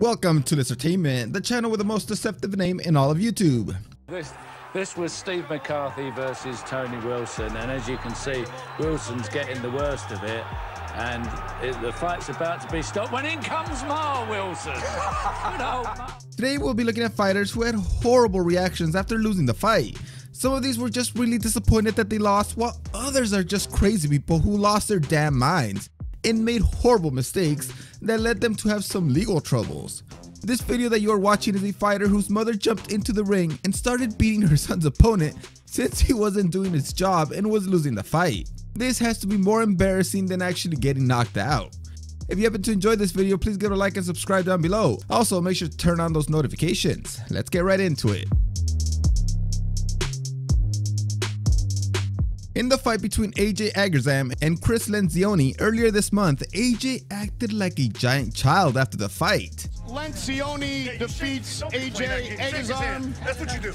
Welcome to Listertainment, the channel with the most deceptive name in all of YouTube. This was Steve McCarthy versus Tony Wilson, and as you can see, Wilson's getting the worst of it, and the fight's about to be stopped when in comes Ma Wilson. Today we'll be looking at fighters who had horrible reactions after losing the fight. Some of these were just really disappointed that they lost, while others are just crazy people who lost their damn minds and made horrible mistakes that led them to have some legal troubles. This video that you are watching is a fighter whose mother jumped into the ring and started beating her son's opponent since he wasn't doing his job and was losing the fight. This has to be more embarrassing than actually getting knocked out. If you happen to enjoy this video, please give it a like and subscribe down below. Also, make sure to turn on those notifications. Let's get right into it. In the fight between AJ Agazarm and Chris Lencioni earlier this month, AJ acted like a giant child after the fight. Lencioni defeats AJ Agazarm. That's what you do.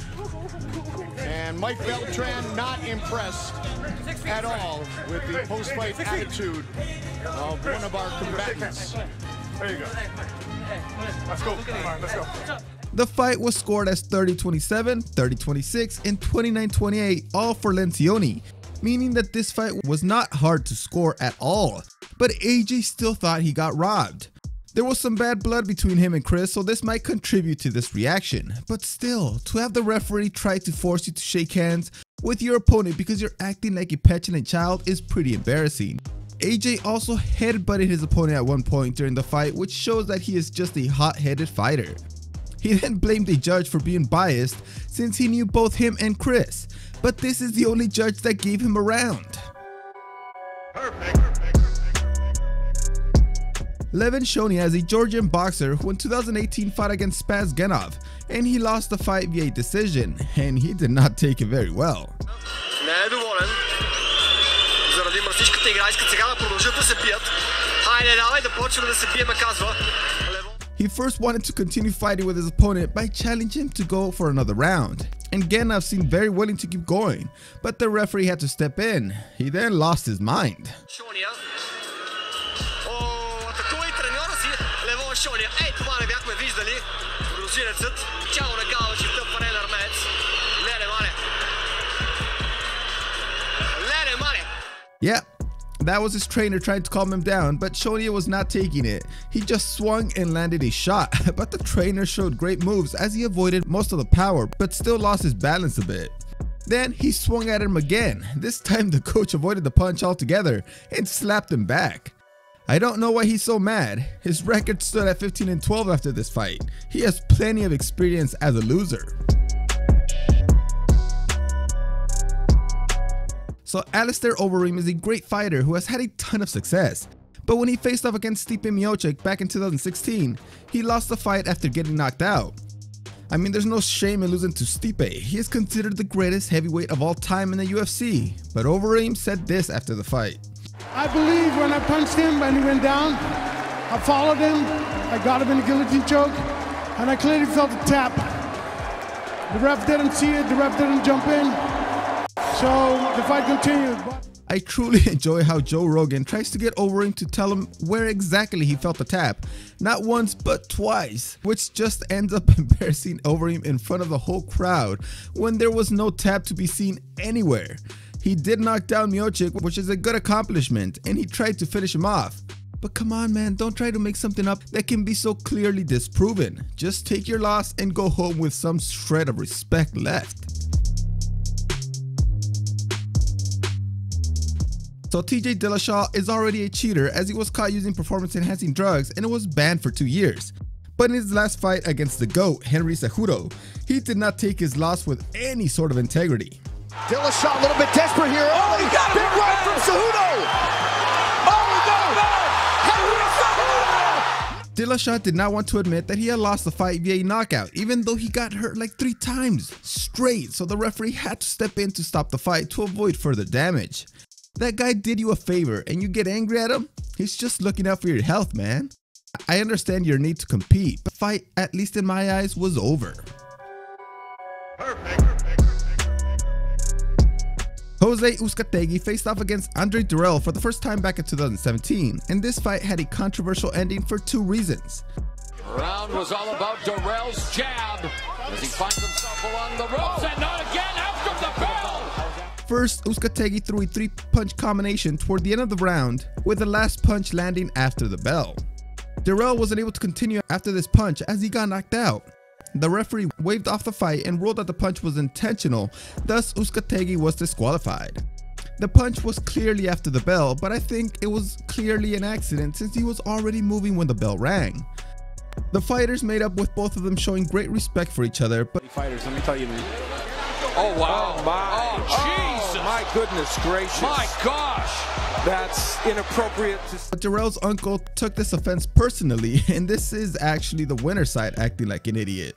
And Mike Beltran not impressed at all with the post-fight attitude of one of our combatants. There you go. Let's go. Come on, let's go. The fight was scored as 30-27, 30-26, and 29-28, all for Lencioni, meaning that this fight was not hard to score at all. But AJ still thought he got robbed. There was some bad blood between him and Chris, so this might contribute to this reaction. But still, to have the referee try to force you to shake hands with your opponent because you're acting like a petulant child is pretty embarrassing. AJ also headbutted his opponent at one point during the fight, which shows that he is just a hot-headed fighter. He then blamed a judge for being biased since he knew both him and Chris, but this is the only judge that gave him a round. Levin Shoney is a Georgian boxer who in 2018 fought against Spaz Genov, and he lost the fight via decision, and he did not take it very well. He first wanted to continue fighting with his opponent by challenging him to go for another round, and Genov seemed very willing to keep going, but the referee had to step in. He then lost his mind. Yeah, that was his trainer trying to calm him down, but Shoney was not taking it. He just swung and landed a shot, but the trainer showed great moves as he avoided most of the power, but still lost his balance a bit. Then he swung at him again. This time the coach avoided the punch altogether and slapped him back. I don't know why he's so mad. His record stood at 15-12 after this fight. He has plenty of experience as a loser. So Alistair Overeem is a great fighter who has had a ton of success. But when he faced off against Stipe Miocic back in 2016, he lost the fight after getting knocked out. I mean, there's no shame in losing to Stipe. He is considered the greatest heavyweight of all time in the UFC. But Overeem said this after the fight. I believe when I punched him and he went down, I followed him, I got him in a guillotine choke, and I clearly felt a tap. The ref didn't see it, the ref didn't jump in, so the fight continued. I truly enjoy how Joe Rogan tries to get Overeem to tell him where exactly he felt the tap, not once but twice, which just ends up embarrassing Overeem in front of the whole crowd when there was no tap to be seen anywhere. He did knock down Miocic, which is a good accomplishment, and he tried to finish him off. But come on, man, don't try to make something up that can be so clearly disproven. Just take your loss and go home with some shred of respect left. So TJ Dillashaw is already a cheater as he was caught using performance-enhancing drugs and was banned for 2 years. But in his last fight against the GOAT, Henry Cejudo, he did not take his loss with any sort of integrity. Dillashaw a little bit desperate here. Oh, he got big right from Cejudo. Oh, no. Dillashaw did not want to admit that he had lost the fight via knockout, even though he got hurt like 3 times straight, so the referee had to step in to stop the fight to avoid further damage. That guy did you a favor and you get angry at him? He's just looking out for your health, man. I understand your need to compete, but the fight, at least in my eyes, was over. Perfect. Jose Uzcategui faced off against Andre Durrell for the first time back in 2017, and this fight had a controversial ending for 2 reasons. Round was all about Dirrell's jab as he finds himself along the ropes and not again after the bell. First, Uzcategui threw a 3-punch combination toward the end of the round, with the last punch landing after the bell. Dirrell wasn't able to continue after this punch as he got knocked out. The referee waved off the fight and ruled that the punch was intentional, thus Uzcategui was disqualified. The punch was clearly after the bell, but I think it was clearly an accident since he was already moving when the bell rang. The fighters made up with both of them showing great respect for each other, but fighters, let me tell you, man. Oh wow! Oh, Jesus! My goodness gracious! My gosh! That's inappropriate. But Dirrell's uncle took this offense personally, and this is actually the winner's side acting like an idiot.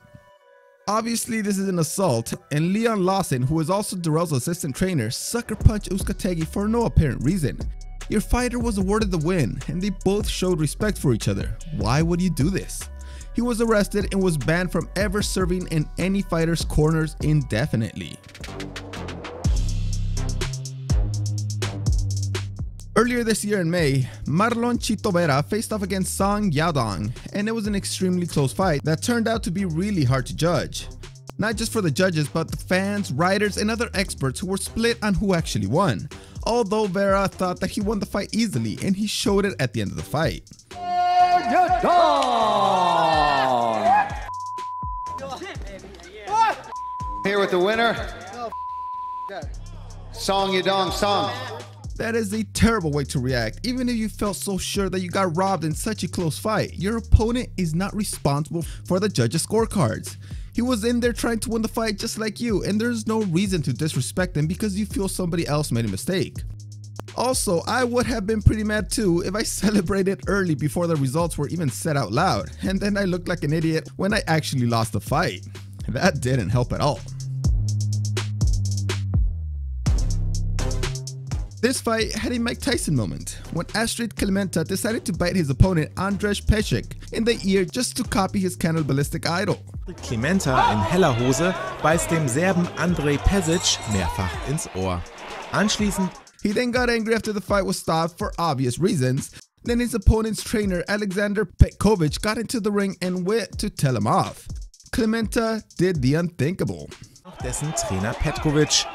Obviously, this is an assault, and Leon Lawson, who is also Dirrell's assistant trainer, sucker punched Uzcategui for no apparent reason. Your fighter was awarded the win, and they both showed respect for each other. Why would you do this? He was arrested and was banned from ever serving in any fighter's corners indefinitely. Earlier this year in May, Marlon Chito Vera faced off against Song Yadong, and it was an extremely close fight that turned out to be really hard to judge. Not just for the judges, but the fans, writers, and other experts who were split on who actually won. Although Vera thought that he won the fight easily, and he showed it at the end of the fight. Here with the winner, Song Yadong Song. That is a terrible way to react, even if you felt so sure that you got robbed in such a close fight. Your opponent is not responsible for the judges' scorecards. He was in there trying to win the fight just like you, and there's no reason to disrespect him because you feel somebody else made a mistake. Also, I would have been pretty mad too if I celebrated early before the results were even said out loud, and then I looked like an idiot when I actually lost the fight. That didn't help at all. This fight had a Mike Tyson moment when Astrid Klimenta decided to bite his opponent Andrzej Pesek in the ear just to copy his cannibalistic idol. Klimenta in heller Hose beißt dem Serben Andrzej Pesek mehrfach ins Ohr. Anschließend he then got angry after the fight was stopped for obvious reasons. Then his opponent's trainer Alexander Petkovic got into the ring and went to tell him off. Klimenta did the unthinkable. Dessen Trainer Petkovic.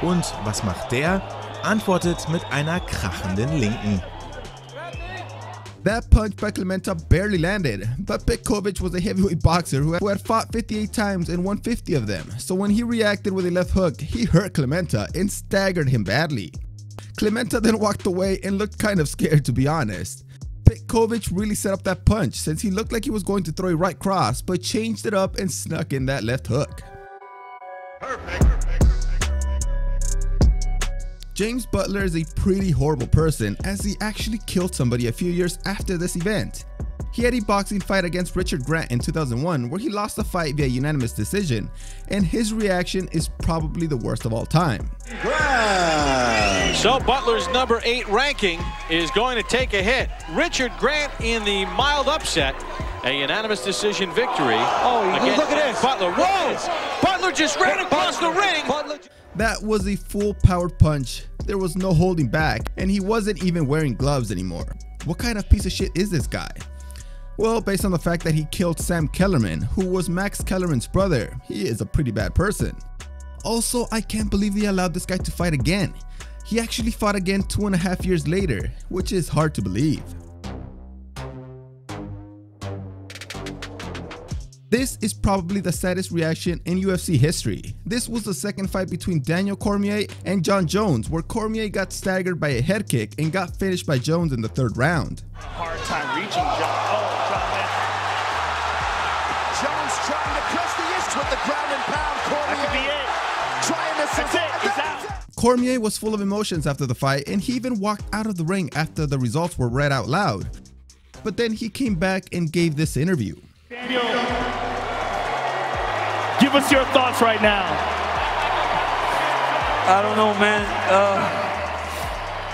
Und was macht der? Antwortet mit einer krachenden Linken. That punch by Klimenta barely landed, but Petkovic was a heavyweight boxer who had fought 58 times and won 50 of them, so when he reacted with a left hook, he hurt Klimenta and staggered him badly. Klimenta then walked away and looked kind of scared, to be honest. Petkovic really set up that punch since he looked like he was going to throw a right cross, but changed it up and snuck in that left hook. Perfect. James Butler is a pretty horrible person as he actually killed somebody a few years after this event. He had a boxing fight against Richard Grant in 2001 where he lost the fight via unanimous decision, and his reaction is probably the worst of all time. So Butler's number 8 ranking is going to take a hit. Richard Grant in the mild upset, a unanimous decision victory. Oh, look at this. Butler. Whoa! Butler just ran across the ring. That was a full-powered punch. There was no holding back, and he wasn't even wearing gloves anymore. What kind of piece of shit is this guy? Well, based on the fact that he killed Sam Kellerman, who was Max Kellerman's brother, he is a pretty bad person. Also, I can't believe they allowed this guy to fight again. He actually fought again 2.5 years later, which is hard to believe. This is probably the saddest reaction in UFC history. This was the second fight between Daniel Cormier and Jon Jones, where Cormier got staggered by a head kick and got finished by Jones in the 3rd round. Hard time reaching Jon. Oh, Jones trying to press the issue with the ground and pound. Cormier that could be it. Trying to That's it. He's out. Cormier was full of emotions after the fight, and he even walked out of the ring after the results were read out loud. But then he came back and gave this interview. Daniel, give us your thoughts right now. I don't know, man.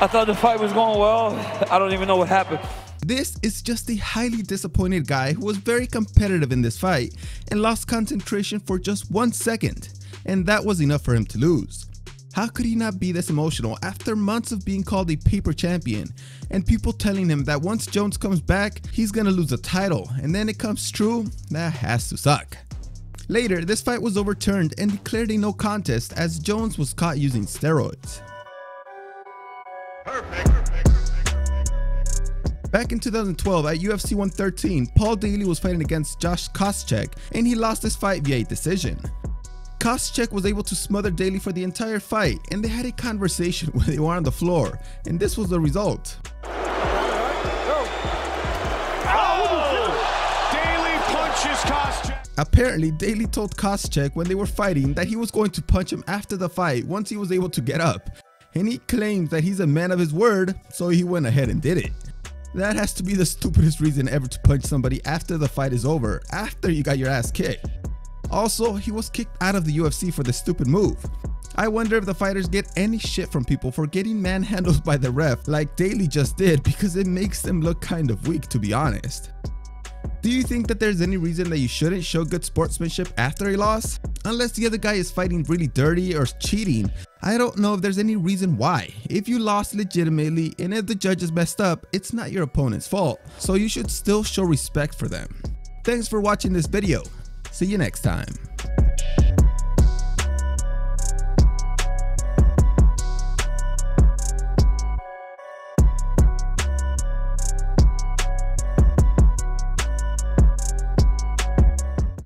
I thought the fight was going well. I don't even know what happened. This is just a highly disappointed guy who was very competitive in this fight and lost concentration for just 1 second, and that was enough for him to lose. How could he not be this emotional after months of being called a paper champion and people telling him that once Jones comes back, he's gonna lose the title, and then it comes true? That has to suck. Later, this fight was overturned and declared a no contest as Jones was caught using steroids. Back in 2012 at UFC 113, Paul Daley was fighting against Josh Koscheck and he lost this fight via a decision. Koscheck was able to smother Daley for the entire fight and they had a conversation where they were on the floor, and this was the result. Daley punches Koscheck. Apparently, Daley told Koscheck when they were fighting that he was going to punch him after the fight once he was able to get up, and he claims that he's a man of his word, so he went ahead and did it. That has to be the stupidest reason ever to punch somebody after the fight is over, after you got your ass kicked. Also, he was kicked out of the UFC for this stupid move. I wonder if the fighters get any shit from people for getting manhandled by the ref like Daley just did, because it makes them look kind of weak, to be honest. Do you think that there's any reason that you shouldn't show good sportsmanship after a loss? Unless the other guy is fighting really dirty or cheating, I don't know if there's any reason why. If you lost legitimately and if the judges messed up, it's not your opponent's fault, so you should still show respect for them. Thanks for watching this video. See you next time.